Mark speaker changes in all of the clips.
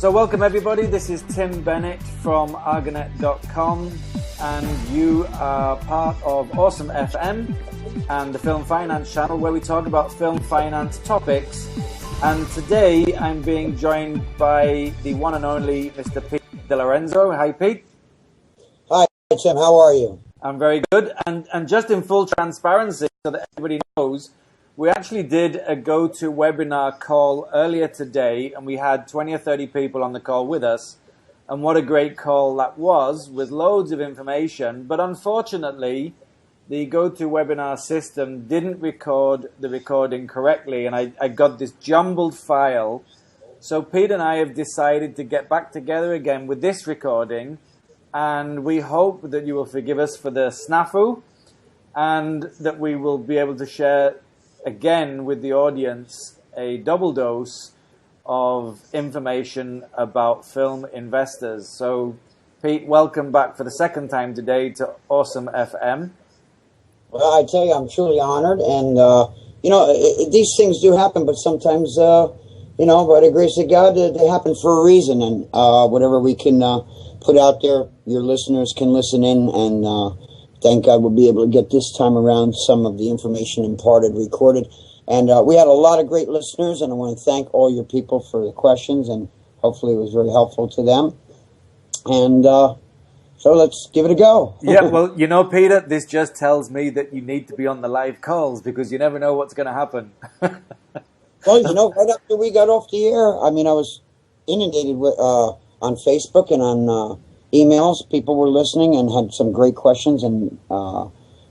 Speaker 1: So welcome everybody, this is Tim Bennett from Argonet.com and you are part of Awesome FM and the Film Finance channel where we talk about film finance topics. And today I'm being joined by the one and only Mr. Pete DeLorenzo. Hi Pete.
Speaker 2: Hi Tim, how are you?
Speaker 1: I'm very good. And just in full transparency so that everybody knows, we actually did a GoToWebinar call earlier today and we had 20 or 30 people on the call with us. And what a great call that was with loads of information. But unfortunately, the GoToWebinar system didn't record the recording correctly. And I got this jumbled file. So Pete and I have decided to get back together again with this recording. And we hope that you will forgive us for the snafu and that we will be able to share again with the audience a double dose of information about film investors. So Pete, welcome back for the second time today to Awesome FM.
Speaker 2: Well, I tell you, I'm truly honored, and these things do happen, but sometimes by the grace of God, they happen for a reason, and whatever we can put out there, your listeners can listen in, and thank God we'll be able to get this time around some of the information imparted, recorded. And we had a lot of great listeners, and I want to thank all your people for the questions, and hopefully it was very helpful to them. And so let's give it a go.
Speaker 1: Yeah, well, Peter, this just tells me that you need to be on the live calls because you never know what's going to happen.
Speaker 2: Well, right after we got off the air, I was inundated with, on Facebook and on emails. People were listening and had some great questions and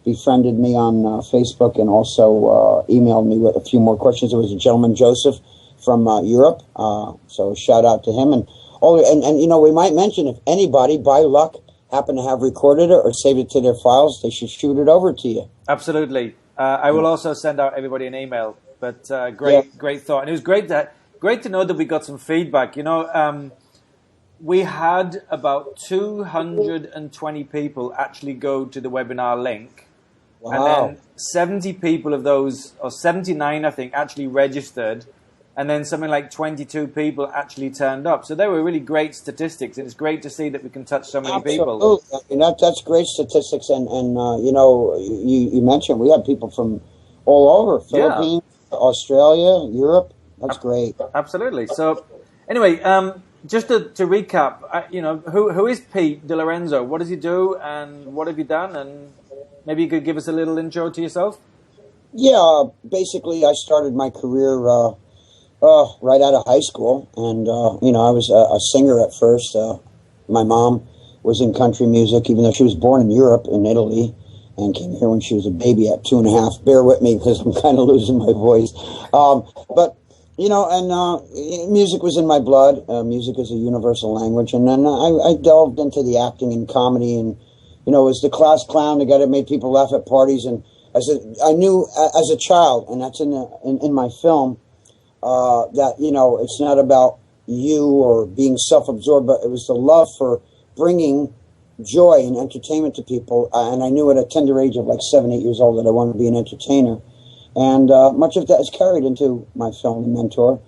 Speaker 2: befriended me on Facebook and also emailed me with a few more questions. There was a gentleman, Joseph, from Europe, so shout out to him. And we might mention if anybody, by luck, happen to have recorded it or saved it to their files, they should shoot it over to you.
Speaker 1: Absolutely. I will also send out everybody an email. But great thought. And it was great to know that we got some feedback. We had about 220 people actually go to the webinar link.
Speaker 2: Wow.
Speaker 1: And then 70 people of those, or 79 I think, actually registered. And then something like 22 people actually turned up. So they were really great statistics. And it's great to see that we can touch so many people.
Speaker 2: That's great statistics. And you mentioned we had people from all over, Philippines, Australia, Europe. That's great.
Speaker 1: Absolutely. So anyway, just to recap, who is Pete DeLorenzo? What does he do and what have you done? And maybe you could give us a little intro to yourself.
Speaker 2: Yeah, basically I started my career right out of high school. And, I was a singer at first. My mom was in country music, even though she was born in Europe, in Italy, and came here when she was a baby at 2.5. Bear with me because I'm kind of losing my voice. But music was in my blood. Music is a universal language. And then I delved into the acting and comedy and, was the class clown, the guy that made people laugh at parties. And I knew as a child, and that's in my film, that, it's not about you or being self-absorbed, but it was the love for bringing joy and entertainment to people. And I knew at a tender age of like 7, 8 years old that I wanted to be an entertainer. And much of that is carried into my film, The Mentor.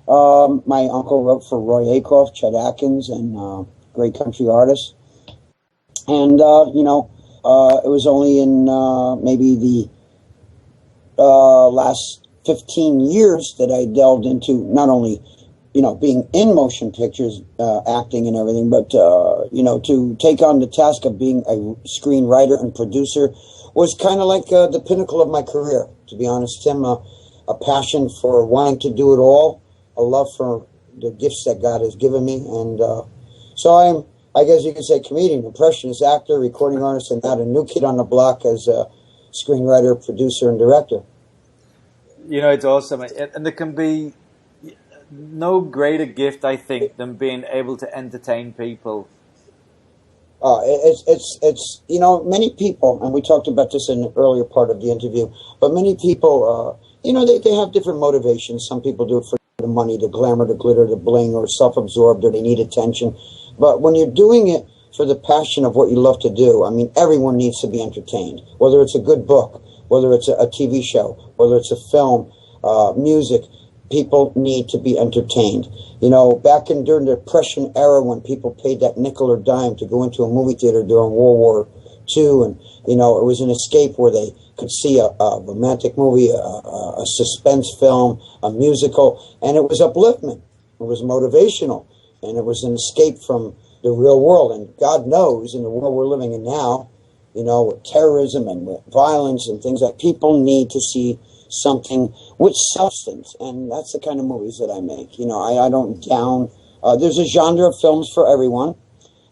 Speaker 2: My uncle wrote for Roy Acuff, Chet Atkins, and great country artists. And, it was only in maybe the last 15 years that I delved into not only, being in motion pictures, acting and everything, but, to take on the task of being a screenwriter and producer was kind of like the pinnacle of my career, to be honest, Tim. A passion for wanting to do it all, a love for the gifts that God has given me. And so I'm, I guess you could say, comedian, impressionist, actor, recording artist, and now a new kid on the block as a screenwriter, producer, and director.
Speaker 1: It's awesome. And there can be no greater gift, I think, than being able to entertain people.
Speaker 2: It's many people, and we talked about this in the earlier part of the interview, but many people, they have different motivations. Some people do it for the money, the glamour, the glitter, the bling, or self-absorbed, or they need attention. But when you're doing it for the passion of what you love to do, everyone needs to be entertained, whether it's a good book, whether it's a TV show, whether it's a film, music. people need to be entertained. You know, back during the Depression era, when people paid that nickel or dime to go into a movie theater during World War II, and you know, it was an escape where they could see a romantic movie, a suspense film, a musical, and it was upliftment. It was motivational, and it was an escape from the real world. And God knows, in the world we're living in now, you know, with terrorism and with violence and things like, people need to see something with substance, and that's the kind of movies that I make. You know, I don't down. There's a genre of films for everyone.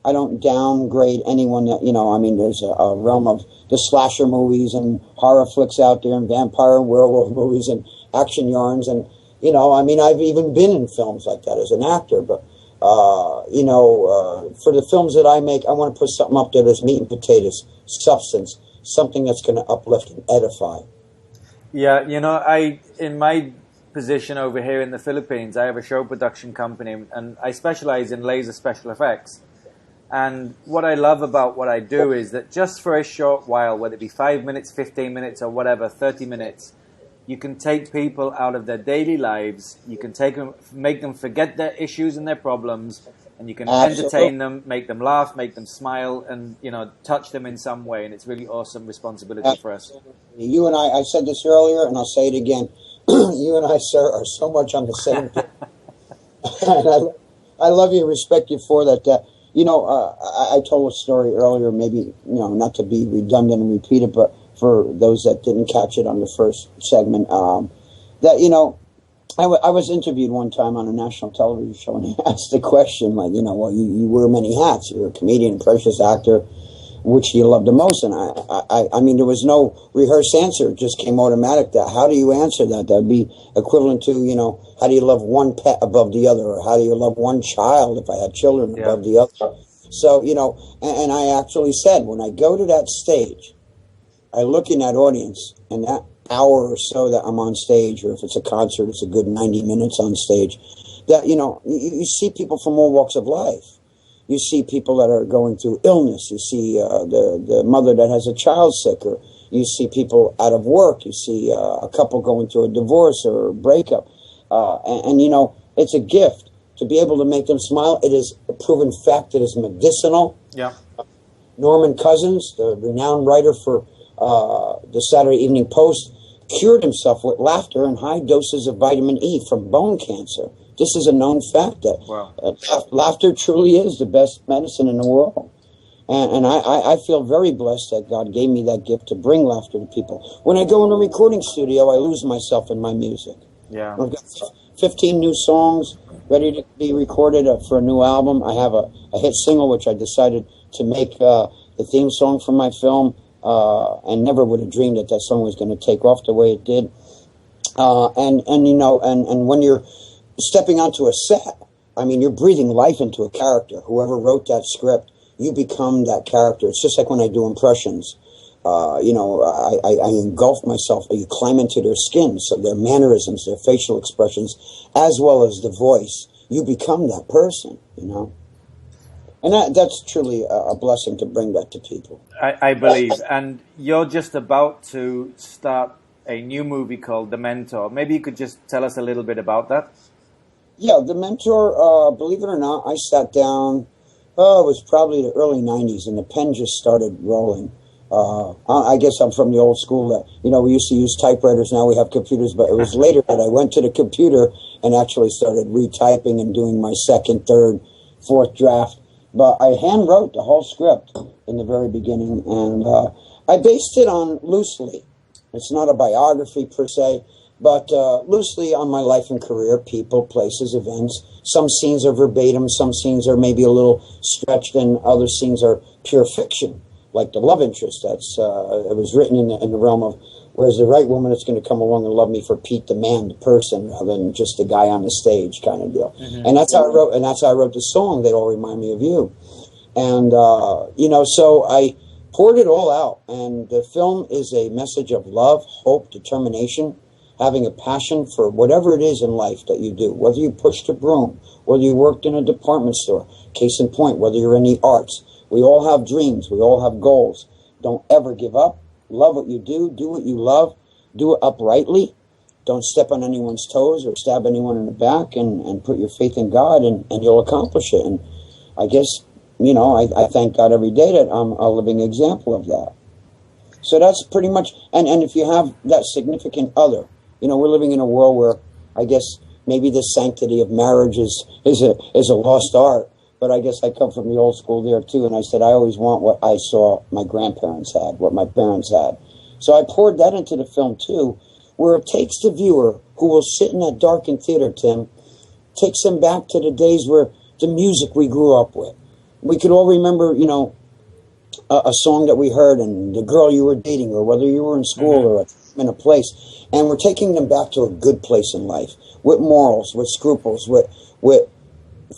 Speaker 2: I don't downgrade anyone that, you know, I mean, there's a realm of the slasher movies and horror flicks out there, and vampire and werewolf movies and action yarns, and you know, I mean, I've even been in films like that as an actor. But you know, for the films that I make, I want to put something up there that's meat and potatoes, substance, something that's going to uplift and edify.
Speaker 1: Yeah, you know, in my position over here in the Philippines, I have a show production company, and I specialize in laser special effects. And what I love about what I do is that just for a short while, whether it be 5 minutes, 15 minutes, or whatever, 30 minutes, you can take people out of their daily lives. You can make them forget their issues and their problems, and you can entertain them, make them laugh, make them smile, and, you know, touch them in some way. And it's really awesome responsibility for us.
Speaker 2: You and I said this earlier, and I'll say it again. You and I, sir, are so much on the same page. And I love you and respect you for that. You know, I told a story earlier, maybe, you know, not to be redundant and repeat it, but for those that didn't catch it on the first segment, that, you know, I was interviewed one time on a national television show, and he asked the question, like, you know, well, you wear many hats. You're a comedian, precious actor. Which do you love the most? And I mean, there was no rehearsed answer. It just came automatic. That how do you answer that? That'd be equivalent to, you know, how do you love one pet above the other, or how do you love one child if I had children above the other? So, you know, and I actually said, when I go to that stage, I look in that audience, and that hour or so that I'm on stage, or if it's a concert, it's a good 90 minutes on stage, that, you know, you see people from all walks of life. You see people that are going through illness. You see the mother that has a child sick, or you see people out of work. You see a couple going through a divorce or a breakup. And, you know, it's a gift to be able to make them smile. It is a proven fact. It is medicinal.
Speaker 1: Yeah.
Speaker 2: Norman Cousins, the renowned writer for the Saturday Evening Post, cured himself with laughter and high doses of vitamin E from bone cancer. This is a known fact that laughter truly is the best medicine in the world. And I feel very blessed that God gave me that gift to bring laughter to people. When I go in a recording studio, I lose myself in my music.
Speaker 1: Yeah.
Speaker 2: I've got 15 new songs ready to be recorded for a new album. I have a hit single, which I decided to make the theme song for my film, and never would have dreamed that that song was going to take off the way it did. And you know, and when you're stepping onto a set, I mean, you're breathing life into a character. Whoever wrote that script, you become that character. It's just like when I do impressions. You know, I engulf myself. You climb into their skin, so their mannerisms, their facial expressions, as well as the voice. You become that person, you know. And that's truly a blessing to bring that to people.
Speaker 1: I believe. And you're just about to start a new movie called The Mentor. Maybe you could just tell us a little bit about that.
Speaker 2: Yeah, The Mentor, believe it or not, I sat down, it was probably the early 90s, and the pen just started rolling. I guess I'm from the old school that, you know, we used to use typewriters, now we have computers, but it was later that I went to the computer and actually started retyping and doing my second, third, fourth draft. But I hand wrote the whole script in the very beginning, and I based it on loosely. It's not a biography per se, but loosely on my life and career, people, places, events. Some scenes are verbatim, some scenes are maybe a little stretched, and other scenes are pure fiction, like the love interest. That's it was written in the realm of, where's the right woman that's going to come along and love me for Pete the man, the person, rather than just the guy on the stage kind of deal. Mm-hmm. And that's how I wrote the song, They All Remind Me of You. And you know, so I poured it all out, and the film is a message of love, hope, determination, having a passion for whatever it is in life that you do, whether you pushed a broom, whether you worked in a department store, case in point, whether you're in the arts. We all have dreams. We all have goals. Don't ever give up. Love what you do what you love, do it uprightly, don't step on anyone's toes or stab anyone in the back, and put your faith in God, and you'll accomplish it. And I guess, I thank God every day that I'm a living example of that. So that's pretty much, and if you have that significant other, we're living in a world where I guess maybe the sanctity of marriage is a lost art, but I guess I come from the old school there too, and I said I always want what I saw my grandparents had, what my parents had. So I poured that into the film too, where it takes the viewer who will sit in that darkened theater, Tim, takes them back to the days where the music we grew up with. We could all remember, a song that we heard and the girl you were dating, or whether you were in school or in a place. And we're taking them back to a good place in life, with morals, with scruples, with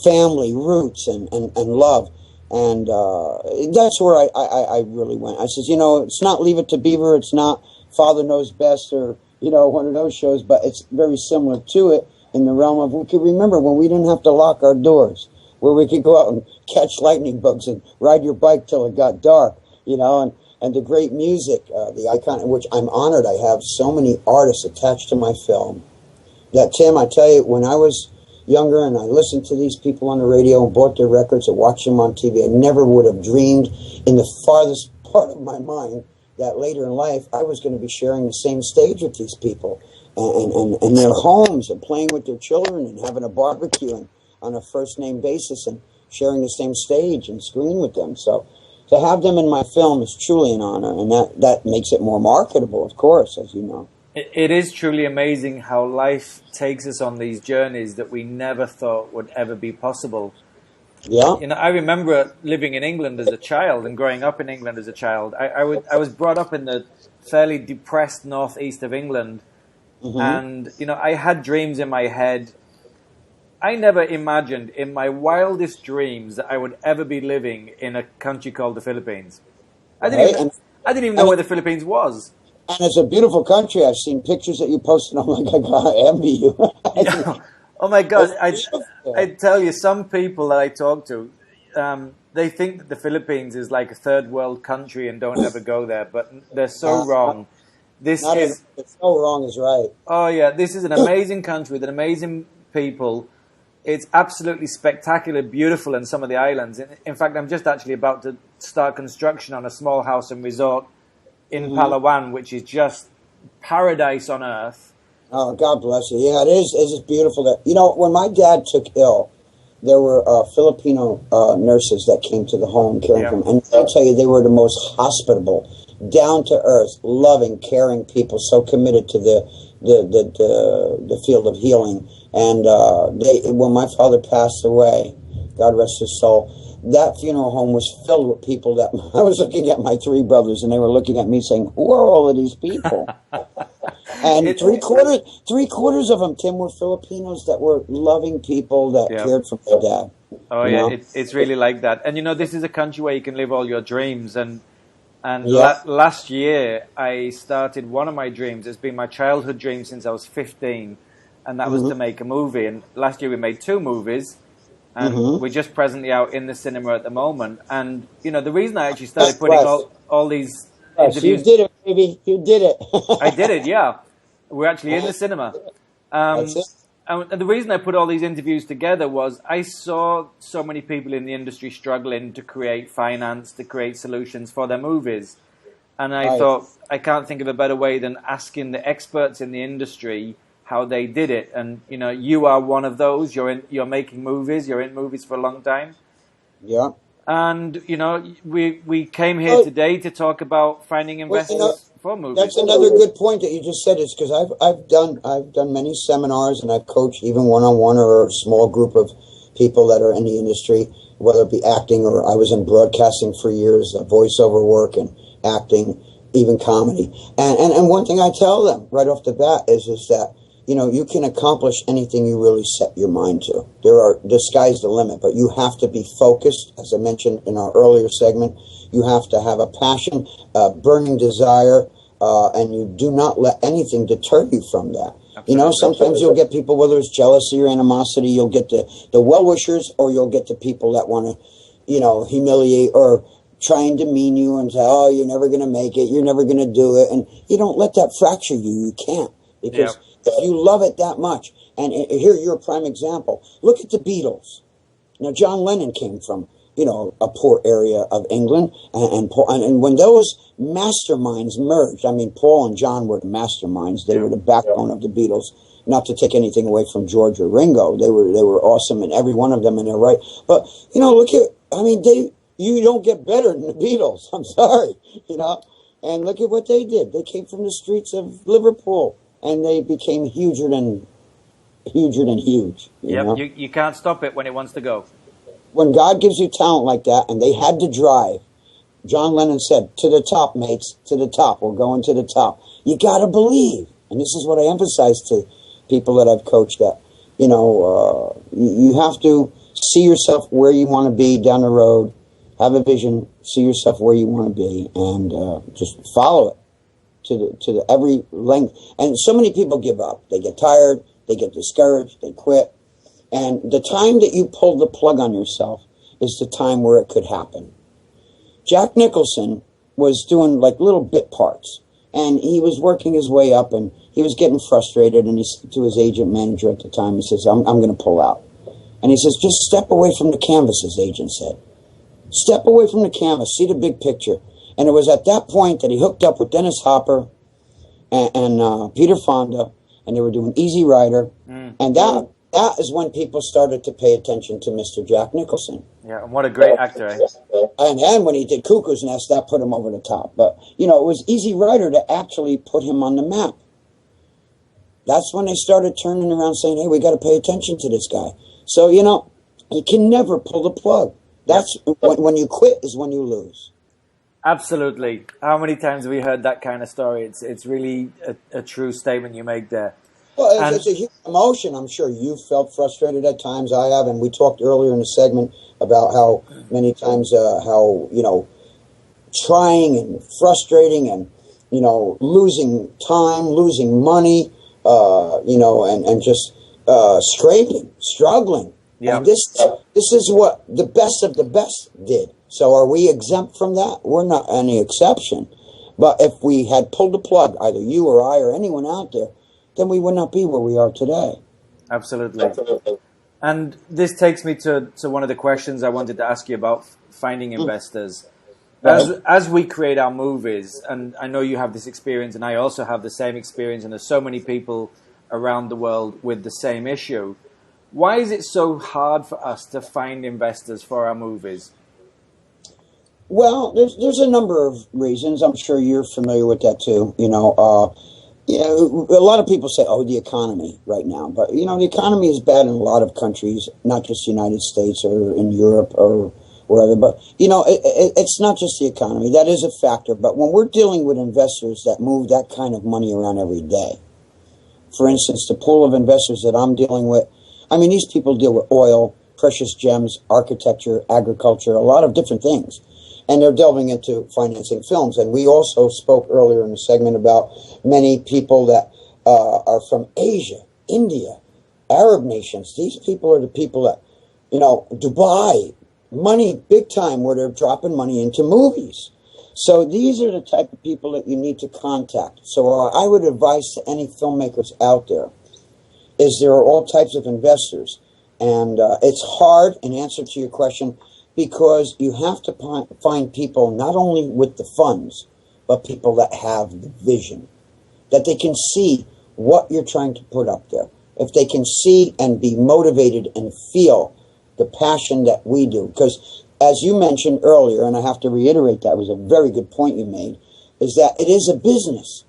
Speaker 2: family, roots, and love. And that's where I really went. I says, it's not Leave It to Beaver, it's not Father Knows Best, or, one of those shows, but it's very similar to it in the realm of, we could remember when we didn't have to lock our doors, where we could go out and catch lightning bugs and ride your bike till it got dark, and the great music, the icon, which I'm honored. I have so many artists attached to my film that, Tim, I tell you, when I was younger and I listened to these people on the radio and bought their records and watched them on TV, I never would have dreamed in the farthest part of my mind that later in life I was going to be sharing the same stage with these people and their homes and playing with their children and having a barbecue and on a first name basis and sharing the same stage and screen with them. So to have them in my film is truly an honor, and that makes it more marketable, of course, as you know.
Speaker 1: It is truly amazing how life takes us on these journeys that we never thought would ever be possible.
Speaker 2: Yeah.
Speaker 1: I remember living in England as a child and growing up in England as a child. I was brought up in the fairly depressed northeast of England, and I had dreams in my head. I never imagined in my wildest dreams that I would ever be living in a country called the Philippines. I didn't even know where the Philippines was.
Speaker 2: And it's a beautiful country. I've seen pictures that you posted. I'm like, I envy you.
Speaker 1: Oh my God! I tell you, some people that I talk to, they think that the Philippines is like a third world country and don't ever go there, but they're so wrong.
Speaker 2: It's so wrong is right.
Speaker 1: Oh yeah, this is an amazing country with an amazing people. It's absolutely spectacular, beautiful in some of the islands. In fact, I'm just actually about to start construction on a small house and resort in Palawan, which is just paradise on earth.
Speaker 2: Oh, God bless you. Yeah, it is. It's just beautiful. When my dad took ill, there were Filipino nurses that came to the home caring for him. And I'll tell you, they were the most hospitable, down-to-earth, loving, caring people, so committed to the field of healing. And when my father passed away, God rest his soul, that funeral home was filled with people that I was looking at my three brothers, and they were looking at me saying, "Who are all of these people?" And three quarters of them, Tim, were Filipinos that were loving people that cared for my dad.
Speaker 1: Oh yeah, it's really like that. And this is a country where you can live all your dreams. And last year I started one of my dreams. It's been my childhood dream since I was 15. And that was to make a movie. And last year we made 2 movies. And we're just presently out in the cinema at the moment. And, the reason I actually started putting all these interviews...
Speaker 2: You did it, baby. You did it.
Speaker 1: I did it, yeah. We're actually in the cinema. And the reason I put all these interviews together was I saw so many people in the industry struggling to create finance, to create solutions for their movies. And I thought, I can't think of a better way than asking the experts in the industry how they did it. And you are one of those. You're making movies. You're in movies for a long time.
Speaker 2: Yeah.
Speaker 1: And we came here today to talk about finding investors for movies.
Speaker 2: That's another good point that you just said. Is because I've done many seminars, and I've coached even one-on-one or a small group of people that are in the industry, whether it be acting or I was in broadcasting for years, voiceover work and acting, even comedy. And one thing I tell them right off the bat is that you can accomplish anything you really set your mind to. The sky's the limit, but you have to be focused. As I mentioned in our earlier segment, you have to have a passion, a burning desire, and you do not let anything deter you from that. Absolutely. Sometimes you'll get people, whether it's jealousy or animosity, you'll get the well-wishers, or you'll get the people that want to, humiliate or try and demean you and say, "Oh, you're never going to make it. You're never going to do it." And you don't let that fracture you. You can't. Because If you love it that much, and here you're a prime example. Look at the Beatles. Now, John Lennon came from, a poor area of England, and when those masterminds merged, I mean, Paul and John were the masterminds. They were the backbone of the Beatles. Not to take anything away from George or Ringo, they were awesome, and every one of them in their right. But look at, you don't get better than the Beatles. I'm sorry, And look at what they did. They came from the streets of Liverpool, and they became huger than huge.
Speaker 1: You can't stop it when it wants to go.
Speaker 2: When God gives you talent like that, and they had to drive, John Lennon said, "To the top, mates, to the top. We're going to the top." You got to believe, and this is what I emphasize to people that I've coached. That you have to see yourself where you want to be down the road. Have a vision. See yourself where you want to be, and just follow it to the every length. And so many people give up. They get tired. They get discouraged. They quit. And the time that you pull the plug on yourself is the time where it could happen. Jack Nicholson was doing like little bit parts, and he was working his way up, and he was getting frustrated, and he said to his agent manager at the time, he says, I'm going to pull out. And he says, just step away from the canvas, his agent said. Step away from the canvas, see the big picture. And it was at that point that he hooked up with Dennis Hopper and Peter Fonda, and they were doing Easy Rider. And that is when people started to pay attention to Mr. Jack Nicholson.
Speaker 1: Yeah, and what a great actor, eh?
Speaker 2: And when he did Cuckoo's Nest, that put him over the top. But, it was Easy Rider to actually put him on the map. That's when they started turning around saying, hey, we got to pay attention to this guy. So, you can never pull the plug. That's when you quit is when you lose.
Speaker 1: Absolutely. How many times have we heard that kind of story? It's really a true statement you make there.
Speaker 2: Well, it's a huge emotion. I'm sure you felt frustrated at times. I have, and we talked earlier in the segment about how many times trying and frustrating and losing time, losing money, and just struggling.
Speaker 1: Yeah.
Speaker 2: And this is what the best of the best did. So are we exempt from that? We're not any exception. But if we had pulled the plug, either you or I or anyone out there, then we would not be where we are today.
Speaker 1: Absolutely. And this takes me to one of the questions I wanted to ask you about finding investors. As we create our movies, and I know you have this experience, and I also have the same experience, and there's so many people around the world with the same issue. Why is it so hard for us to find investors for our movies?
Speaker 2: Well, there's a number of reasons. I'm sure you're familiar with that too. A lot of people say, "Oh, the economy right now," but the economy is bad in a lot of countries, not just the United States or in Europe or wherever. But it's not just the economy; that is a factor. But when we're dealing with investors that move that kind of money around every day, for instance, the pool of investors that I'm dealing with, these people deal with oil, precious gems, architecture, agriculture, a lot of different things. And they're delving into financing films. And we also spoke earlier in the segment about many people that are from Asia, India, Arab nations. These people are the people that, Dubai, money big time, where they're dropping money into movies. So these are the type of people that you need to contact. So I would advise to any filmmakers out there is there are all types of investors. And it's hard, in answer to your question, because you have to find people not only with the funds, but people that have the vision, that they can see what you're trying to put up there. If they can see and be motivated and feel the passion that we do. Because as you mentioned earlier, and I have to reiterate that was a very good point you made, is that it is a business.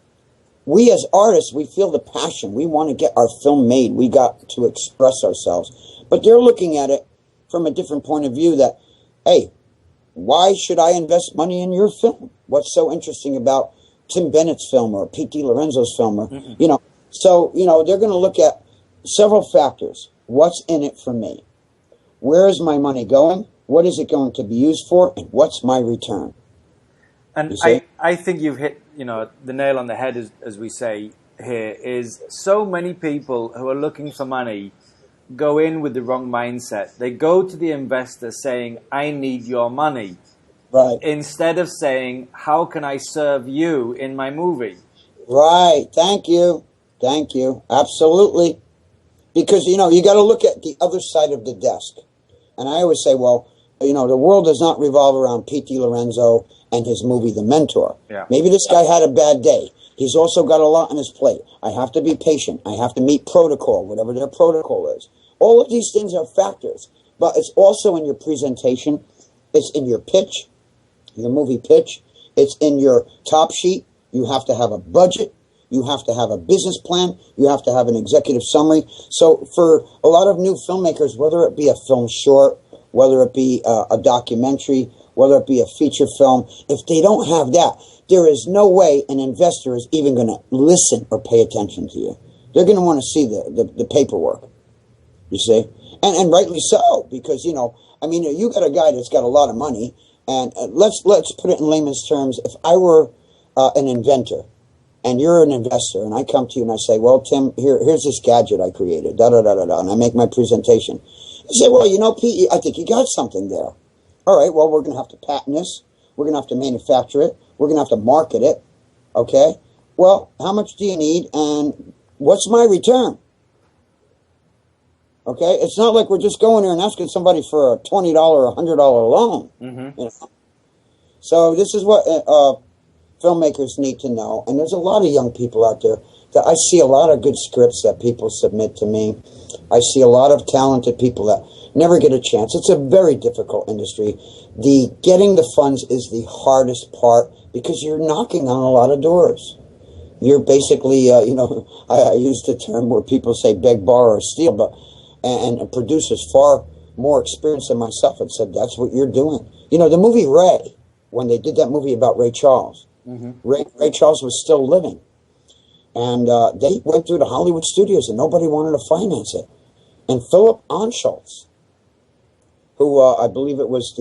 Speaker 2: We as artists, we feel the passion. We want to get our film made. We got to express ourselves. But they're looking at it from a different point of view that, hey, why should I invest money in your film? What's so interesting about Tim Bennett's film or Pete DeLorenzo's film? Or, So, they're going to look at several factors. What's in it for me? Where is my money going? What is it going to be used for? And what's my return?
Speaker 1: And I think you've hit, the nail on the head, as we say here, is so many people who are looking for money go in with the wrong mindset. They go to the investor saying, I need your money.
Speaker 2: Right.
Speaker 1: Instead of saying, how can I serve you in my movie?
Speaker 2: Right. Thank you. Thank you. Absolutely. Because, you got to look at the other side of the desk. And I always say, well, the world does not revolve around Pete DeLorenzo and his movie The Mentor.
Speaker 1: Yeah.
Speaker 2: Maybe this guy had a bad day. He's also got a lot on his plate. I have to be patient. I have to meet protocol, whatever their protocol is. All of these things are factors. But it's also in your presentation. It's in your pitch, your movie pitch. It's in your top sheet. You have to have a budget. You have to have a business plan. You have to have an executive summary. So for a lot of new filmmakers, whether it be a film short, whether it be a documentary, whether it be a feature film, if they don't have that, there is no way an investor is even going to listen or pay attention to you. They're going to want to see the paperwork, you see? And rightly so, because, you got a guy that's got a lot of money, and let's put it in layman's terms. If I were an inventor, and you're an investor, and I come to you and I say, well, Tim, here's this gadget I created, da-da-da-da-da, and I make my presentation. You say, well, Pete, I think you got something there. All right, well, we're going to have to patent this. We're going to have to manufacture it. We're going to have to market it. Okay? Well, how much do you need, and what's my return? Okay? It's not like we're just going there and asking somebody for a $20 or $100 loan. Mm-hmm. So this is what filmmakers need to know. And there's a lot of young people out there that I see a lot of good scripts that people submit to me. I see a lot of talented people that never get a chance. It's a very difficult industry. Getting the funds is the hardest part because you're knocking on a lot of doors. You're basically, I use the term where people say beg, borrow, or steal, and producers far more experienced than myself had said that's what you're doing. The movie Ray, when they did that movie about Ray Charles, Ray Charles was still living. And they went through the Hollywood studios and nobody wanted to finance it. And Philip Anschutz, who I believe it was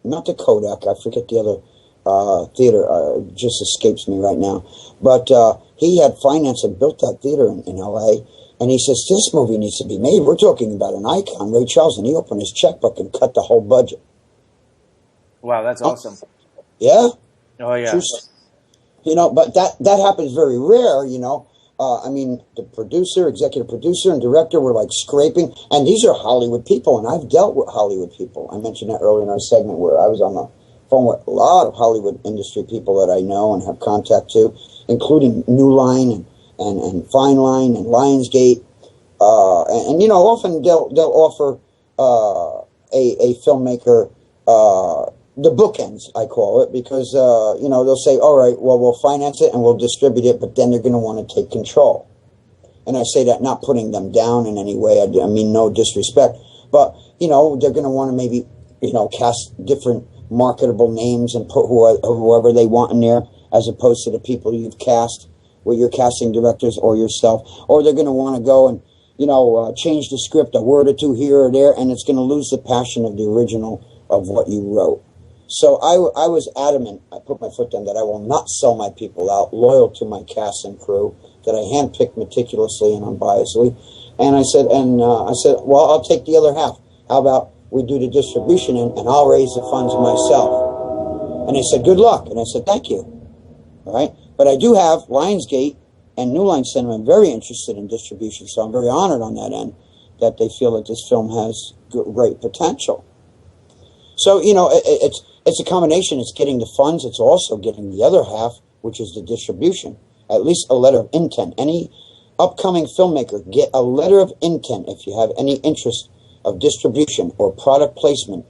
Speaker 2: not the Kodak, I forget the other theater, just escapes me right now. But he had financed and built that theater in L.A., and he says, this movie needs to be made. We're talking about an icon, Ray Charles, and he opened his checkbook and cut the whole budget.
Speaker 1: Wow, that's awesome.
Speaker 2: Yeah?
Speaker 1: Oh, yeah.
Speaker 2: But that happens very rare, the producer, executive producer, and director were like scraping, and these are Hollywood people, and I've dealt with Hollywood people. I mentioned that earlier in our segment where I was on the phone with a lot of Hollywood industry people that I know and have contact to, including New Line and Fine Line and Lionsgate, and often they'll offer a filmmaker the bookends, I call it, because they'll say, all right, well, we'll finance it and we'll distribute it, but then they're going to want to take control. And I say that not putting them down in any way. I mean, no disrespect, but they're going to want to maybe cast different marketable names and put whoever they want in there, as opposed to the people you've cast with your casting directors or yourself. Or they're going to want to go and change the script a word or two here or there, and it's going to lose the passion of the original of what you wrote. So I was adamant, I put my foot down, that I will not sell my people out, loyal to my cast and crew, that I handpicked meticulously and unbiasedly. And I said, well, I'll take the other half. How about we do the distribution and I'll raise the funds myself? And they said, good luck. And I said, thank you. All right? But I do have Lionsgate and New Line Cinema very interested in distribution, so I'm very honored on that end that they feel that this film has great potential. So, it's a combination. It's getting the funds. It's also getting the other half, which is the distribution. At least a letter of intent. Any upcoming filmmaker, get a letter of intent if you have any interest of distribution or product placement,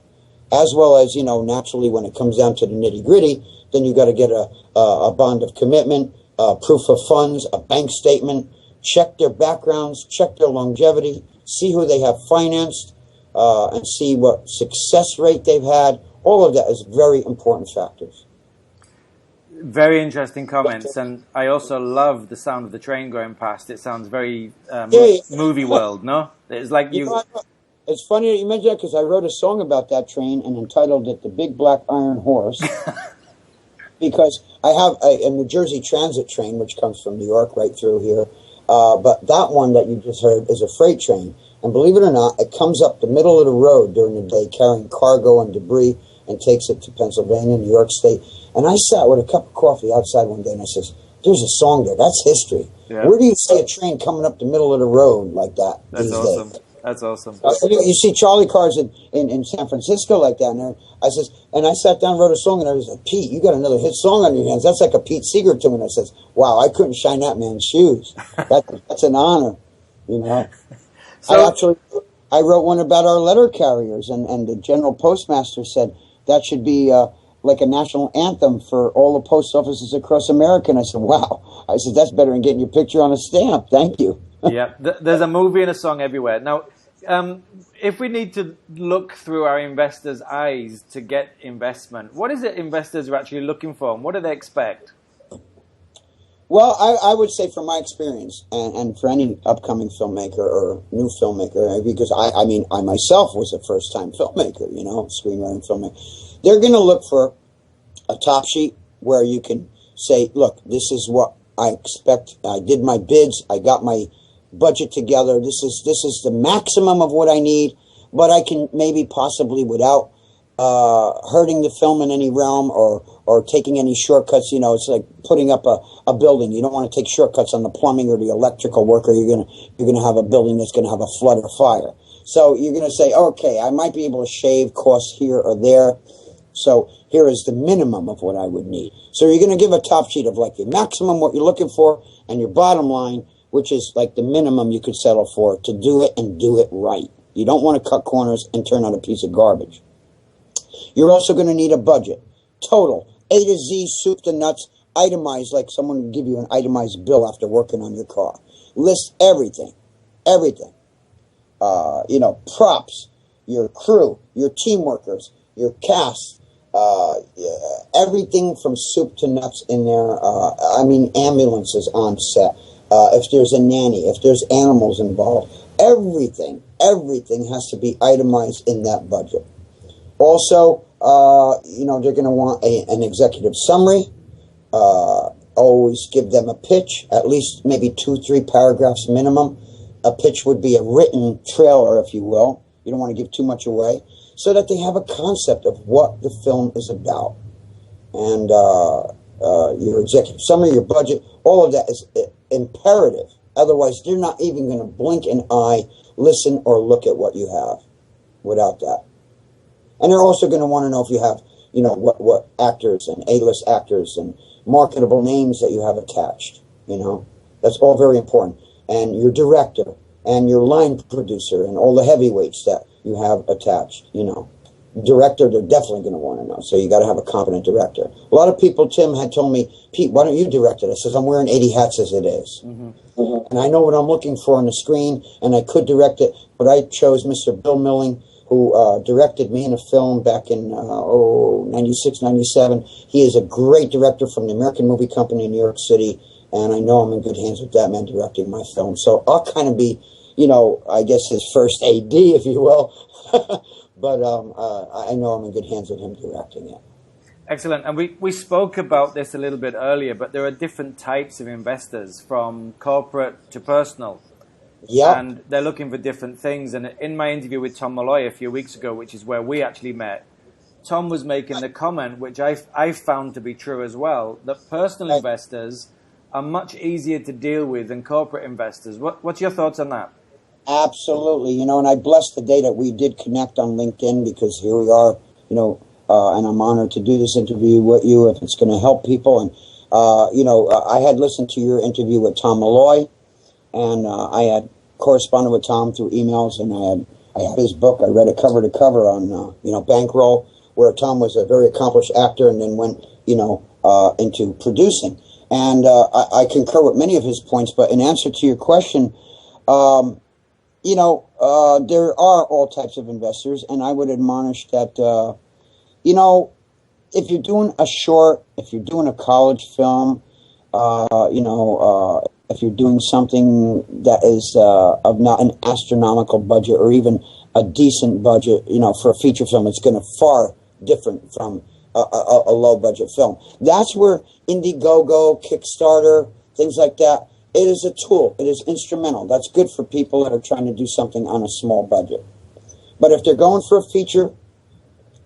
Speaker 2: as well as, naturally when it comes down to the nitty-gritty, then you got to get a bond of commitment, proof of funds, a bank statement, check their backgrounds, check their longevity, see who they have financed, and see what success rate they've had. All of that is very important factors.
Speaker 1: Very interesting comments, and I also love the sound of the train going past. It sounds very movie world, no? It's like you...
Speaker 2: It's funny that you mentioned that because I wrote a song about that train and entitled it The Big Black Iron Horse. Because I have a New Jersey Transit train, which comes from New York right through here. But that one that you just heard is a freight train. And believe it or not, it comes up the middle of the road during the day carrying cargo and debris and takes it to Pennsylvania, New York State. And I sat with a cup of coffee outside one day, and I says, "There's a song there. That's history.
Speaker 1: Yeah.
Speaker 2: Where do you see a train coming up the middle of the road like that these days?"
Speaker 1: That's awesome.
Speaker 2: You see trolley cars in San Francisco like that. And I sat down, wrote a song, and I was like, "Pete, you got another hit song on your hands. That's like a Pete Seeger tune." And I says, "Wow, I couldn't shine that man's shoes. That's an honor, you know." So, I wrote one about our letter carriers, and the general postmaster said that should be like a national anthem for all the post offices across America. And I said, "Wow." I said, "That's better than getting your picture on a stamp. Thank you."
Speaker 1: Yeah, there's a movie and a song everywhere. Now, if we need to look through our investors' eyes to get investment, what is it investors are actually looking for, and what do they expect?
Speaker 2: Well, I would say from my experience, and for any upcoming filmmaker or new filmmaker, because I myself was a first-time filmmaker, you know, screenwriter, filmmaker, they're going to look for a top sheet where you can say, "Look, this is what I expect. I did my bids. I got my budget together. This is the maximum of what I need, but I can maybe possibly without hurting the film in any realm or taking any shortcuts. You know, it's like putting up a building. You don't want to take shortcuts on the plumbing or the electrical work, or you're gonna have a building that's gonna have a flood or fire. So you're gonna say, okay, I might be able to shave costs here or there. So here is the minimum of what I would need. So you're gonna give a top sheet of like your maximum, what you're looking for, and your bottom line, which is like the minimum you could settle for to do it and do it right. You don't want to cut corners and turn out a piece of garbage. You're also going to need a budget. Total, A to Z, soup to nuts, itemized, like someone would give you an itemized bill after working on your car. List everything. Everything. Props, your crew, your team workers, your cast, everything from soup to nuts in there. Ambulances on set. If there's a nanny, if there's animals involved, everything has to be itemized in that budget. Also, they're going to want an executive summary. Always give them a pitch, at least maybe 2-3 paragraphs minimum. A pitch would be a written trailer, if you will. You don't want to give too much away, so that they have a concept of what the film is about. And your executive summary, your budget, all of that is imperative. Otherwise, they're not even going to blink an eye, listen, or look at what you have without that. And they're also going to want to know if you have, what actors and A-list actors and marketable names that you have attached. That's all very important. And your director and your line producer and all the heavyweights that you have attached. Director, they're definitely going to want to know. So you got to have a competent director. A lot of people, Tim, had told me, "Pete, why don't you direct it?" I says, "I'm wearing 80 hats as it is. Mm-hmm. And I know what I'm looking for on the screen, and I could direct it, but I chose Mr. Bill Milling, who directed me in a film back in 96, 97. He is a great director from the American Movie Company in New York City, and I know I'm in good hands with that man directing my film. So I'll kind of be, I guess his first AD, if you will." But I know I'm in good hands with him directing it.
Speaker 1: Excellent. And we spoke about this a little bit earlier, but there are different types of investors, from corporate to personal.
Speaker 2: Yeah.
Speaker 1: And they're looking for different things. And in my interview with Tom Malloy a few weeks ago, which is where we actually met, Tom was making the comment, which I found to be true as well, that personal investors are much easier to deal with than corporate investors. What's your thoughts on that?
Speaker 2: Absolutely. And I bless the day that we did connect on LinkedIn, because here we are, and I'm honored to do this interview with you if it's going to help people. And, I had listened to your interview with Tom Malloy, and I had corresponded with Tom through emails, and I had his book. I read it cover to cover on, Bankroll, where Tom was a very accomplished actor and then went, into producing. And I concur with many of his points, but in answer to your question, there are all types of investors, and I would admonish that, if you're doing a short, if you're doing a college film, if you're doing something that is of not an astronomical budget or even a decent budget, for a feature film, it's going to far different from a low budget film. That's where Indiegogo, Kickstarter, things like that, it is a tool. It is instrumental. That's good for people that are trying to do something on a small budget. But if they're going for a feature,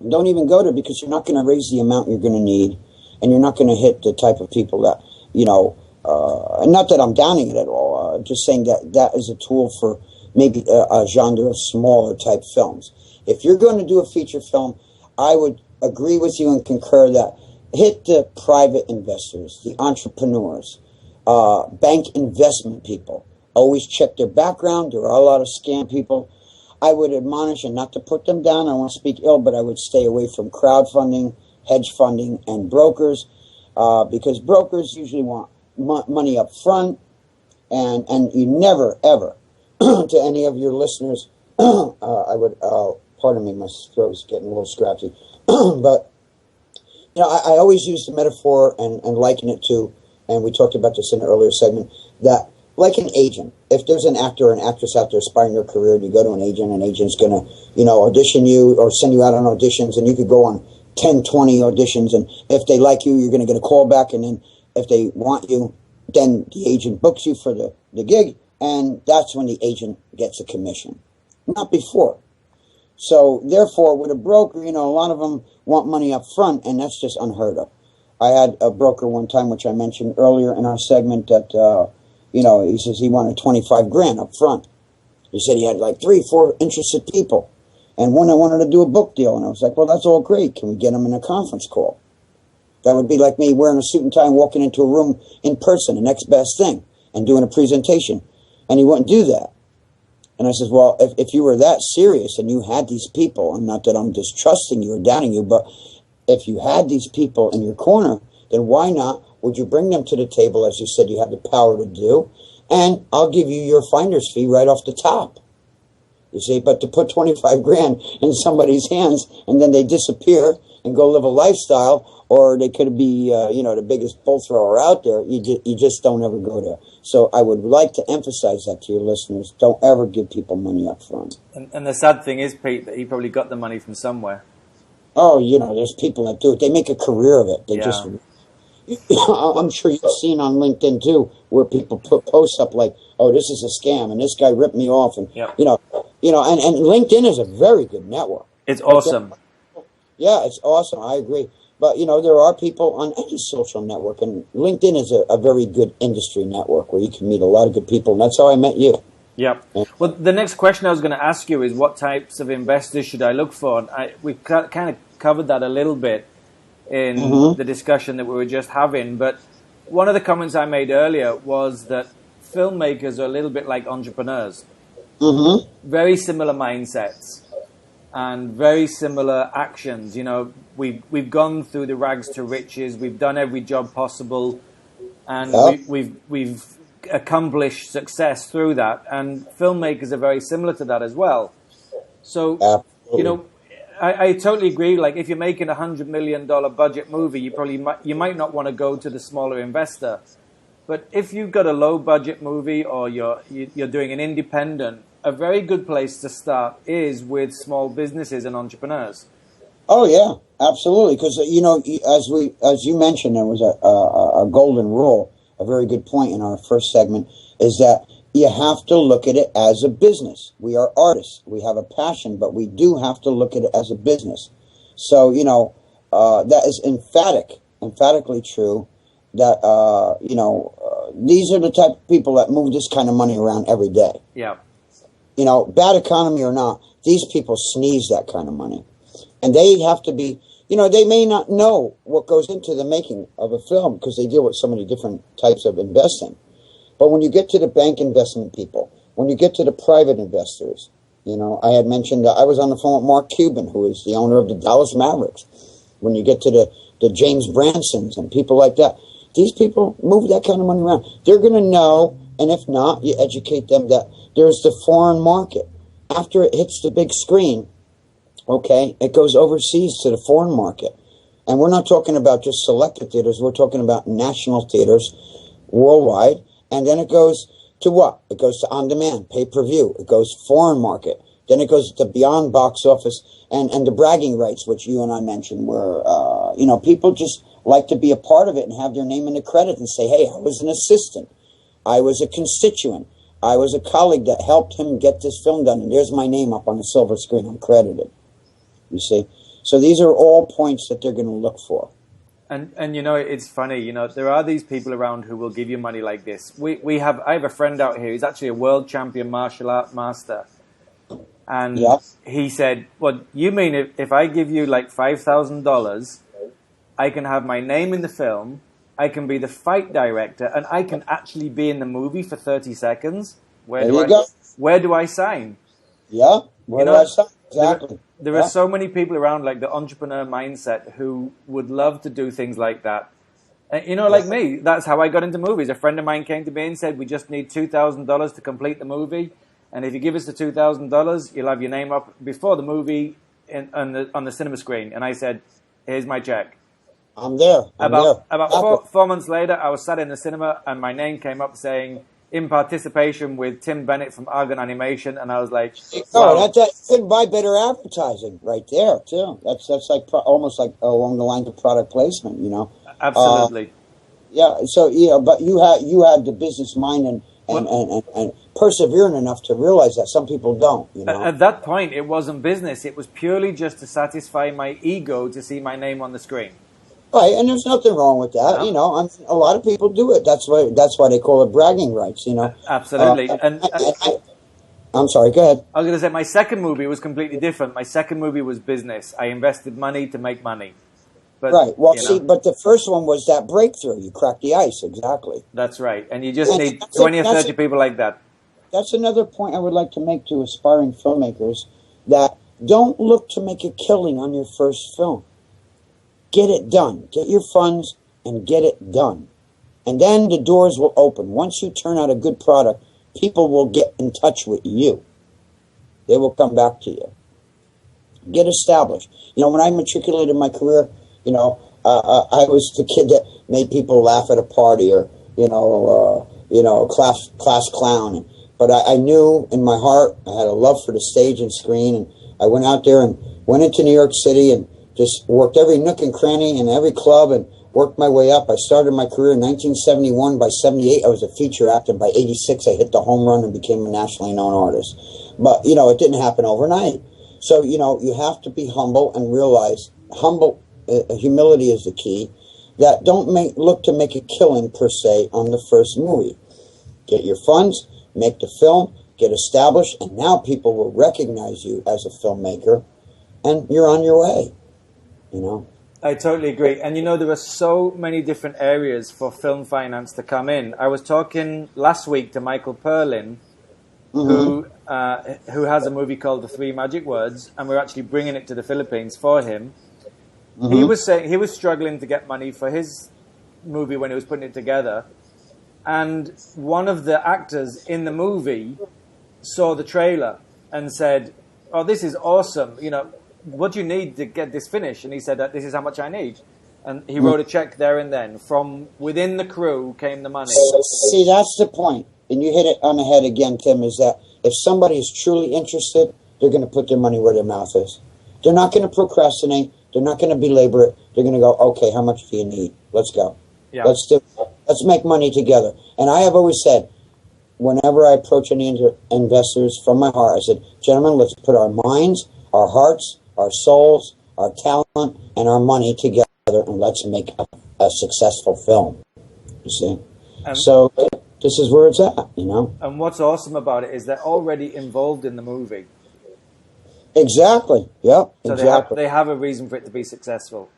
Speaker 2: don't even go there, because you're not going to raise the amount you're going to need. and you're not going to hit the type of people that, not that I'm downing it at all, just saying that is a tool for maybe a genre of smaller type films. If you're going to do a feature film, I would agree with you and concur that hit the private investors, the entrepreneurs, bank investment people. Always check their background. There are a lot of scam people. I would admonish, and not to put them down, I don't want to speak ill, but I would stay away from crowdfunding, hedge funding, and brokers, because brokers usually want money up front, and you never, ever, to any of your listeners, I would, pardon me, my throat's getting a little scratchy, but, I always use the metaphor and liken it to, and we talked about this in an earlier segment, that like an agent, if there's an actor or an actress out there aspiring your career, and you go to an agent's going to, audition you or send you out on auditions, and you could go on 10, 20 auditions, and if they like you, you're going to get a call back, and then if they want you, then the agent books you for the gig, and that's when the agent gets a commission, not before. So, therefore, with a broker, a lot of them want money up front, and that's just unheard of. I had a broker one time, which I mentioned earlier in our segment, that, he says he wanted $25,000 up front. He said he had like 3, 4 interested people, and one I wanted to do a book deal, and I was like, well, that's all great. Can we get them in a conference call? That would be like me wearing a suit and tie and walking into a room in person, the next best thing, and doing a presentation, and he wouldn't do that. And I said, well, if you were that serious and you had these people, and not that I'm distrusting you or doubting you, but if you had these people in your corner, then why not would you bring them to the table, as you said you have the power to do, and I'll give you your finder's fee right off the top. You see, but to put $25,000 in somebody's hands and then they disappear and go live a lifestyle, or they could be, the biggest bull thrower out there, you just don't ever go there. So I would like to emphasize that to your listeners. Don't ever give people money up front.
Speaker 1: And the sad thing is, Pete, that he probably got the money from somewhere.
Speaker 2: Oh, there's people that do it. They make a career of it. They just... I'm sure you've seen on LinkedIn, too, where people put posts up like, oh, this is a scam, and this guy ripped me off. And, and LinkedIn is a very good network.
Speaker 1: It's awesome.
Speaker 2: Yeah, it's awesome. I agree. But, there are people on any social network, and LinkedIn is a very good industry network where you can meet a lot of good people, and that's how I met you.
Speaker 1: Yep. Well, the next question I was going to ask you is, what types of investors should I look for? And we kind of covered that a little bit in the discussion that we were just having. But one of the comments I made earlier was that filmmakers are a little bit like entrepreneurs. Very similar mindsets and very similar actions. We've gone through the rags to riches. We've done every job possible, and we've accomplished success through that. And filmmakers are very similar to that as well. So, I totally agree. Like, if you're making $100 million budget movie, you might not want to go to the smaller investor. But if you've got a low budget movie, or you're doing an independent, a very good place to start is with small businesses and entrepreneurs.
Speaker 2: Oh yeah, absolutely. Because as you mentioned, there was a golden rule, a very good point in our first segment, is that you have to look at it as a business. We are artists. We have a passion, but we do have to look at it as a business. So, that is emphatically true, that, these are the type of people that move this kind of money around every day.
Speaker 1: Yeah.
Speaker 2: Bad economy or not, these people sneeze that kind of money. And they have to be, they may not know what goes into the making of a film because they deal with so many different types of investing. But when you get to the bank investment people, when you get to the private investors, I had mentioned that I was on the phone with Mark Cuban, who is the owner of the Dallas Mavericks. When you get to the James Bransons and people like that, these people move that kind of money around. They're going to know, and if not, you educate them that there's the foreign market. After it hits the big screen, okay, it goes overseas to the foreign market. And we're not talking about just selected theaters. We're talking about national theaters worldwide. And then it goes to what? It goes to on-demand, pay-per-view. It goes foreign market. Then it goes to beyond box office and the bragging rights, which you and I mentioned, where, people just like to be a part of it and have their name in the credit and say, hey, I was an assistant. I was a constituent. I was a colleague that helped him get this film done. And there's my name up on the silver screen. I'm credited. You see? So these are all points that they're going to look for.
Speaker 1: And you know, it's funny, you know, there are these people around who will give you money like this. I have a friend out here, he's actually a world champion martial art master. And
Speaker 2: Yeah.
Speaker 1: he said, well, you mean if I give you like $5,000, I can have my name in the film, I can be the fight director, and I can actually be in the movie for 30 seconds? Where do I sign?
Speaker 2: Yeah, where do I sign? Exactly.
Speaker 1: There are so many people around, like the entrepreneur mindset, who would love to do things like that. You know, like me, that's how I got into movies. A friend of mine came to me and said, we just need $2,000 to complete the movie. And if you give us the $2,000, you'll have your name up before the movie on the cinema screen. And I said, here's my check.
Speaker 2: I'm there.
Speaker 1: About 4 months later, I was sat in the cinema and my name came up saying, in participation with Tim Bennett from Argon Animation, and I was like, wow.
Speaker 2: You couldn't buy better advertising right there, too. That's like almost like along the lines of product placement, you know.
Speaker 1: Absolutely.
Speaker 2: So but you had the business mind and persevering enough to realize that some people don't, you know.
Speaker 1: At that point, it wasn't business. It was purely just to satisfy my ego to see my name on the screen.
Speaker 2: Right, and there's nothing wrong with that. You know, a lot of people do it. That's why they call it bragging rights. You know,
Speaker 1: absolutely.
Speaker 2: I'm sorry. Go ahead.
Speaker 1: I was going to say my second movie was completely different. My second movie was business. I invested money to make money. But,
Speaker 2: right. Well, but the first one was that breakthrough. You cracked the ice. Exactly.
Speaker 1: That's right. And you just need 20 or 30 people like that.
Speaker 2: That's another point I would like to make to aspiring filmmakers: that don't look to make a killing on your first film. Get it done. Get your funds and get it done. And then the doors will open. Once you turn out a good product, people will get in touch with you. They will come back to you. Get established. You know, when I matriculated my career, you know, I was the kid that made people laugh at a party, or class clown. But I knew in my heart I had a love for the stage and screen, and I went out there and went into New York City and just worked every nook and cranny in every club and worked my way up. I started my career in 1971. By 78, I was a feature actor. By 86, I hit the home run and became a nationally known artist. But, you know, it didn't happen overnight. So, you know, you have to be humble and realize humility is the key. That don't look to make a killing, per se, on the first movie. Get your funds, make the film, get established, and now people will recognize you as a filmmaker, and you're on your way. You know,
Speaker 1: I totally agree. And you know, there are so many different areas for film finance to come in. I was talking last week to Michael Perlin, who has a movie called The Three Magic Words, and we're actually bringing it to the Philippines for him. He was saying he was struggling to get money for his movie when he was putting it together, and one of the actors in the movie saw the trailer and said, "Oh, this is awesome! You know, what do you need to get this finished?" And he said that this is how much I need. And he wrote a check there and then. From within the crew came the money.
Speaker 2: See, that's the point. And you hit it on the head again, Tim, is that if somebody is truly interested, they're going to put their money where their mouth is. They're not going to procrastinate. They're not going to belabor it. They're going to go, okay, how much do you need? Let's go.
Speaker 1: Yeah.
Speaker 2: Let's make money together. And I have always said, whenever I approach any investors from my heart, I said, gentlemen, let's put our minds, our hearts, our souls, our talent, and our money together, and let's make a successful film. You see? So this is where it's at, you know?
Speaker 1: And what's awesome about it is they're already involved in the movie.
Speaker 2: Exactly. Yeah,
Speaker 1: so
Speaker 2: exactly.
Speaker 1: They have a reason for it to be successful.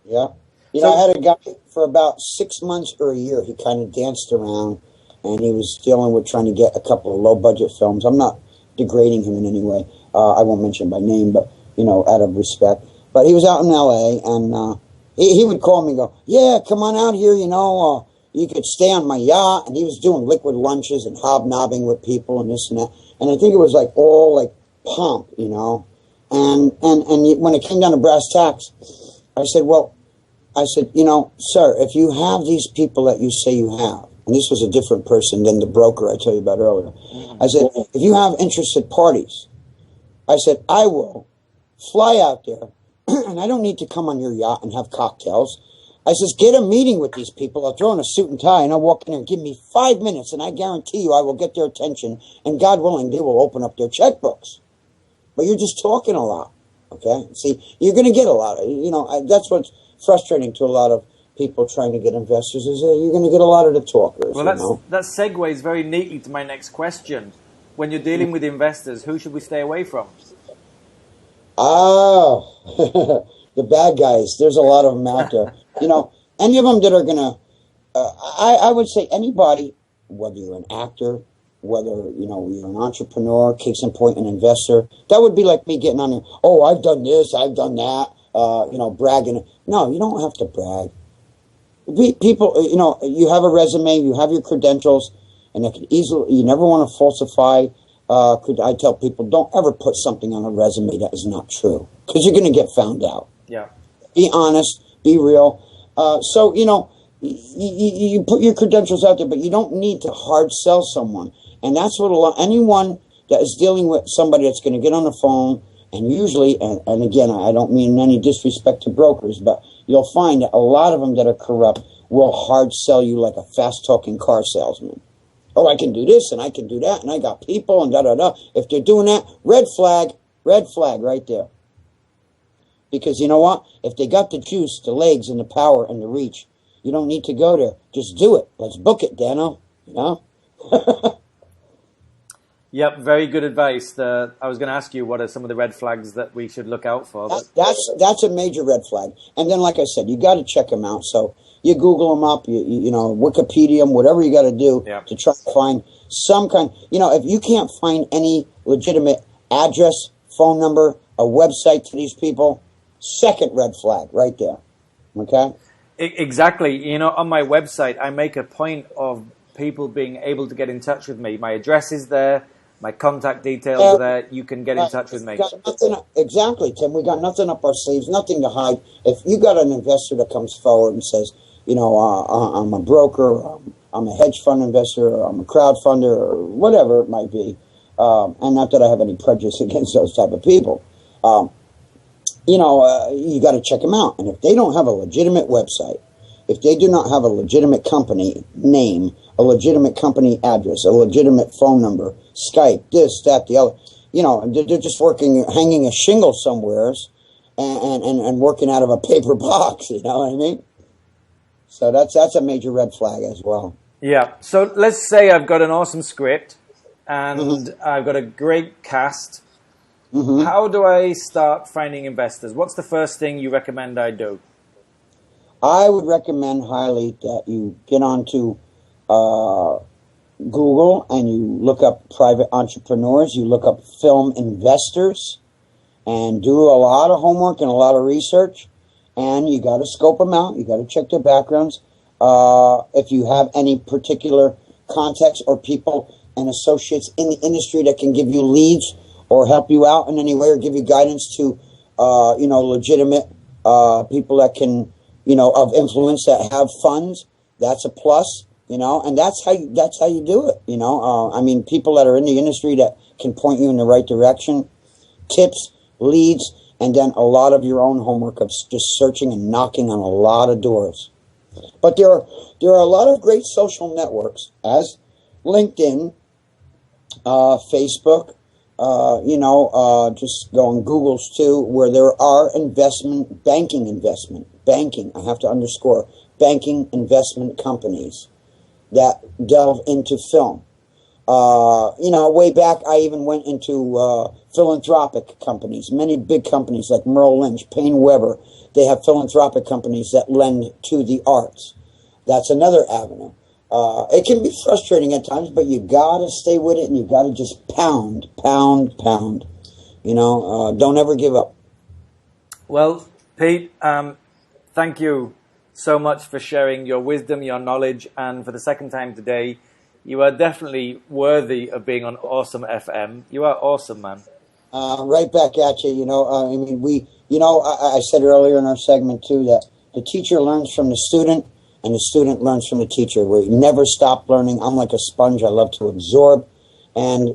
Speaker 2: Yeah. You know, I had a guy for about 6 months or a year. He kind of danced around, and he was dealing with trying to get a couple of low-budget films. I'm not degrading him in any way. I won't mention by name, but, you know, out of respect. But he was out in L.A., and he would call me and go, yeah, come on out here, you know, you could stay on my yacht. And he was doing liquid lunches and hobnobbing with people and this and that. And I think it was like all like pomp, you know. And when it came down to brass tacks, I said, you know, sir, if you have these people that you say you have, and this was a different person than the broker I told you about earlier. I said, if you have interested parties, I said, I will fly out there, and I don't need to come on your yacht and have cocktails. I says, get a meeting with these people. I'll throw on a suit and tie, and I'll walk in there and give me 5 minutes, and I guarantee you I will get their attention, and God willing, they will open up their checkbooks. But you're just talking a lot, okay? See, you're going to get a lot of, you know, that's what's frustrating to a lot of people trying to get investors is that you're going to get a lot of the talkers.
Speaker 1: Well, that segues very neatly to my next question. When you're dealing with investors, who should we stay away from?
Speaker 2: Oh, the bad guys. There's a lot of them out there. Any of them that are going to, I would say anybody, whether you're an actor, whether, you're an entrepreneur, case in point, an investor, that would be like me getting on there. Oh, I've done this, I've done that, bragging. No, you don't have to brag. People, you have a resume, you have your credentials, and it can easily, you never want to falsify. I tell people, don't ever put something on a resume that is not true, because you're going to get found out.
Speaker 1: Yeah.
Speaker 2: Be honest, be real. So, you put your credentials out there, but you don't need to hard sell someone. And that's what anyone that is dealing with somebody that's going to get on the phone, and usually, and again, I don't mean any disrespect to brokers, but you'll find that a lot of them that are corrupt will hard sell you like a fast-talking car salesman. Oh, I can do this, and I can do that, and I got people, and da-da-da. If they're doing that, red flag right there. Because you know what? If they got the juice, the legs, and the power, and the reach, you don't need to go there. Just do it. Let's book it, Dano.
Speaker 1: Yep, very good advice. I was going to ask you, what are some of the red flags that we should look out for?
Speaker 2: That's a major red flag. And then, like I said, you got to check them out. So you Google them up, you Wikipedia them, whatever you got to do to try to find some kind. If you can't find any legitimate address, phone number, a website to these people, second red flag right there. Okay?
Speaker 1: Exactly. On my website, I make a point of people being able to get in touch with me. My address is there. My contact details are there. You can get in touch with me.
Speaker 2: Exactly, Tim. We got nothing up our sleeves, nothing to hide. If you got an investor that comes forward and says, I'm a broker, I'm a hedge fund investor, or I'm a crowdfunder, or whatever it might be, and not that I have any prejudice against those type of people, you got to check them out. And if they don't have a legitimate website, if they do not have a legitimate company name, a legitimate company address, a legitimate phone number, Skype, this, that, the other, they're just hanging a shingle somewheres and working out of a paper box, you know what I mean? So that's a major red flag as well.
Speaker 1: Yeah. So let's say I've got an awesome script and I've got a great cast. Mm-hmm. How do I start finding investors? What's the first thing you recommend I do?
Speaker 2: I would recommend highly that you get onto Google and you look up private entrepreneurs, you look up film investors, and do a lot of homework and a lot of research. And you got to scope them out. You got to check their backgrounds. If you have any particular contacts or people and associates in the industry that can give you leads or help you out in any way or give you guidance to, legitimate people that can, of influence that have funds, that's a plus, and that's how you do it, people that are in the industry that can point you in the right direction, tips, leads, and then a lot of your own homework of just searching and knocking on a lot of doors. But there are a lot of great social networks as LinkedIn, Facebook, just go on Google's too, where there are banking, I have to underscore, banking investment companies that delve into film. Way back, I even went into philanthropic companies. Many big companies like Merrill Lynch, Payne Weber, they have philanthropic companies that lend to the arts. That's another avenue. It can be frustrating at times, but you gotta stay with it and you gotta just pound. Don't ever give up.
Speaker 1: Well, Pete, thank you so much for sharing your wisdom, your knowledge, and for the second time today, you are definitely worthy of being on Awesome FM. You are awesome, man.
Speaker 2: Right back at you. I said earlier in our segment too that the teacher learns from the student and the student learns from the teacher. We never stop learning. I'm like a sponge. I love to absorb. And,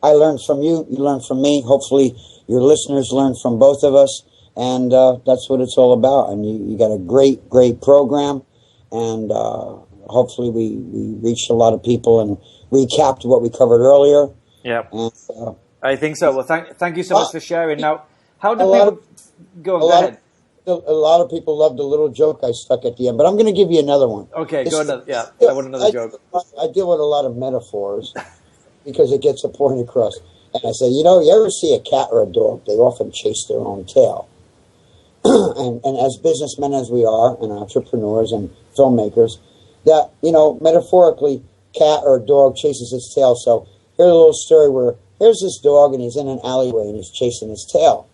Speaker 2: I learned from you. You learned from me. Hopefully your listeners learn from both of us. And that's what it's all about. And you got a great, great program. And hopefully we reached a lot of people and recapped what we covered earlier.
Speaker 1: Yeah. I think so. Well, thank you so much for sharing. Now, how do people... Go ahead.
Speaker 2: A lot of people love the little joke I stuck at the end, but I'm going to give you another one.
Speaker 1: Okay, go ahead. Yeah, I want another joke.
Speaker 2: I deal with a lot of metaphors because it gets a point across. And I say, you ever see a cat or a dog? They often chase their own tail. and as businessmen as we are, and entrepreneurs and filmmakers, that, metaphorically, cat or a dog chases its tail. So here's a little story where here's this dog and he's in an alleyway and he's chasing his tail.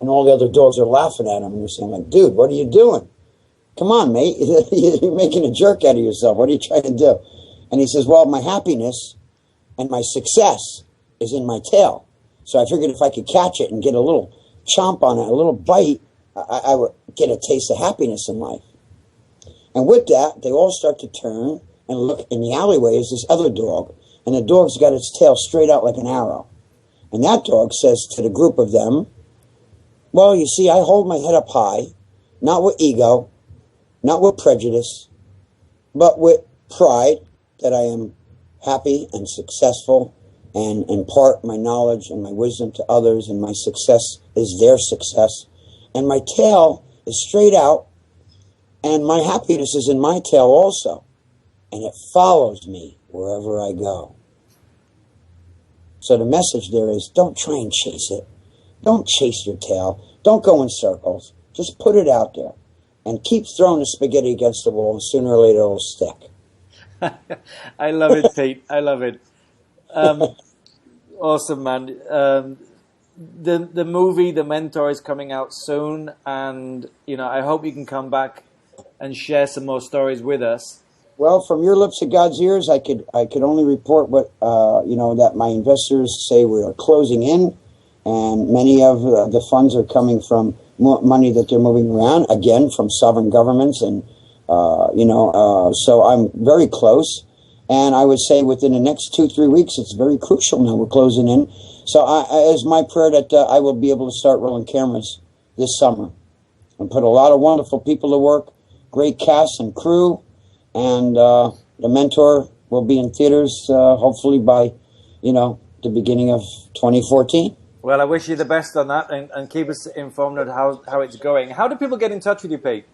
Speaker 2: And all the other dogs are laughing at him and they're saying, like, dude, what are you doing? Come on, mate. You're making a jerk out of yourself. What are you trying to do? And he says, well, my happiness and my success is in my tail. So I figured if I could catch it and get a little chomp on it, a little bite, I would get a taste of happiness in life. And with that, they all start to turn and look in the alleyway is this other dog. And the dog's got its tail straight out like an arrow. And that dog says to the group of them, well, you see, I hold my head up high, not with ego, not with prejudice, but with pride that I am happy and successful and impart my knowledge and my wisdom to others, and my success is their success. And my tail is straight out, and my happiness is in my tail also. And it follows me wherever I go. So the message there is, don't try and chase it. Don't chase your tail. Don't go in circles. Just put it out there. And keep throwing the spaghetti against the wall, and sooner or later it'll stick.
Speaker 1: I love it, Pete. I love it. Awesome, man. The movie, The Mentor, is coming out soon. And, I hope you can come back and share some more stories with us.
Speaker 2: Well, from your lips to God's ears, I could only report what, that my investors say we are closing in. And many of the funds are coming from money that they're moving around, again, from sovereign governments. And, so I'm very close. And I would say within the next 2-3 weeks, it's very crucial now. We're closing in. So it's my prayer that I will be able to start rolling cameras this summer and put a lot of wonderful people to work, great cast and crew. And The Mentor will be in theaters hopefully by, the beginning of 2014.
Speaker 1: Well, I wish you the best on that, and keep us informed of how it's going. How do people get in touch with you, Pete?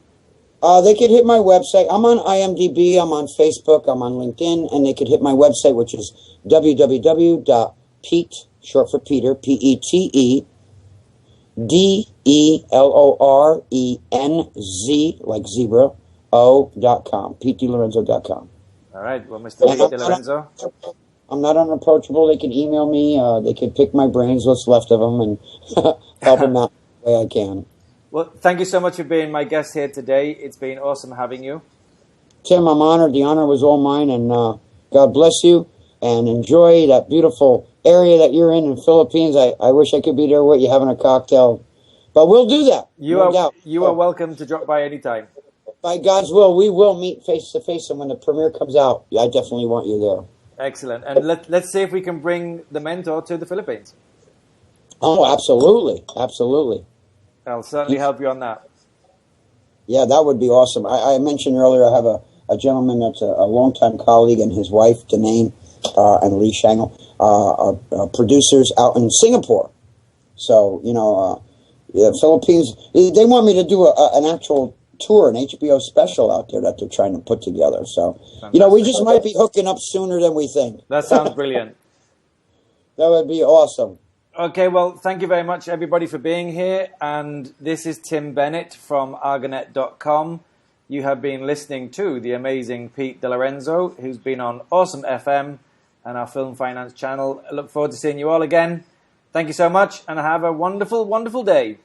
Speaker 2: They could hit my website. I'm on IMDb, I'm on Facebook, I'm on LinkedIn, and they could hit my website, which is www.pete, short for Peter, PETE, DELORENZ, like zebra, o.com, PeteDeLorenzo.com.
Speaker 1: All right. Well, Mr. Pete DeLorenzo.
Speaker 2: I'm not unapproachable. They can email me. They can pick my brains, what's left of them, and help them out the way I can.
Speaker 1: Well, thank you so much for being my guest here today. It's been awesome having you.
Speaker 2: Tim, I'm honored. The honor was all mine, and God bless you, and enjoy that beautiful area that you're in Philippines. I wish I could be there with you having a cocktail, but we'll do that.
Speaker 1: You are welcome to drop by anytime.
Speaker 2: By God's will, we will meet face to face, and when the premiere comes out, I definitely want you there.
Speaker 1: Excellent. And let's see if we can bring The Mentor to the Philippines.
Speaker 2: Oh, absolutely. Absolutely.
Speaker 1: I'll certainly help you on that.
Speaker 2: Yeah, that would be awesome. I mentioned earlier I have a gentleman that's a longtime colleague, and his wife, Danae, and Lee Shangle, are producers out in Singapore. So, the Philippines, they want me to do an actual tour, an HBO special out there that they're trying to put together. So,
Speaker 1: fantastic.
Speaker 2: We just might be hooking up sooner than we think.
Speaker 1: That sounds brilliant.
Speaker 2: That would be awesome.
Speaker 1: Okay, well, thank you very much, everybody, for being here. And this is Tim Bennett from Argonet.com. You have been listening to the amazing Pete DeLorenzo, who's been on Awesome FM and our Film Finance channel. I look forward to seeing you all again. Thank you so much, and have a wonderful, wonderful day.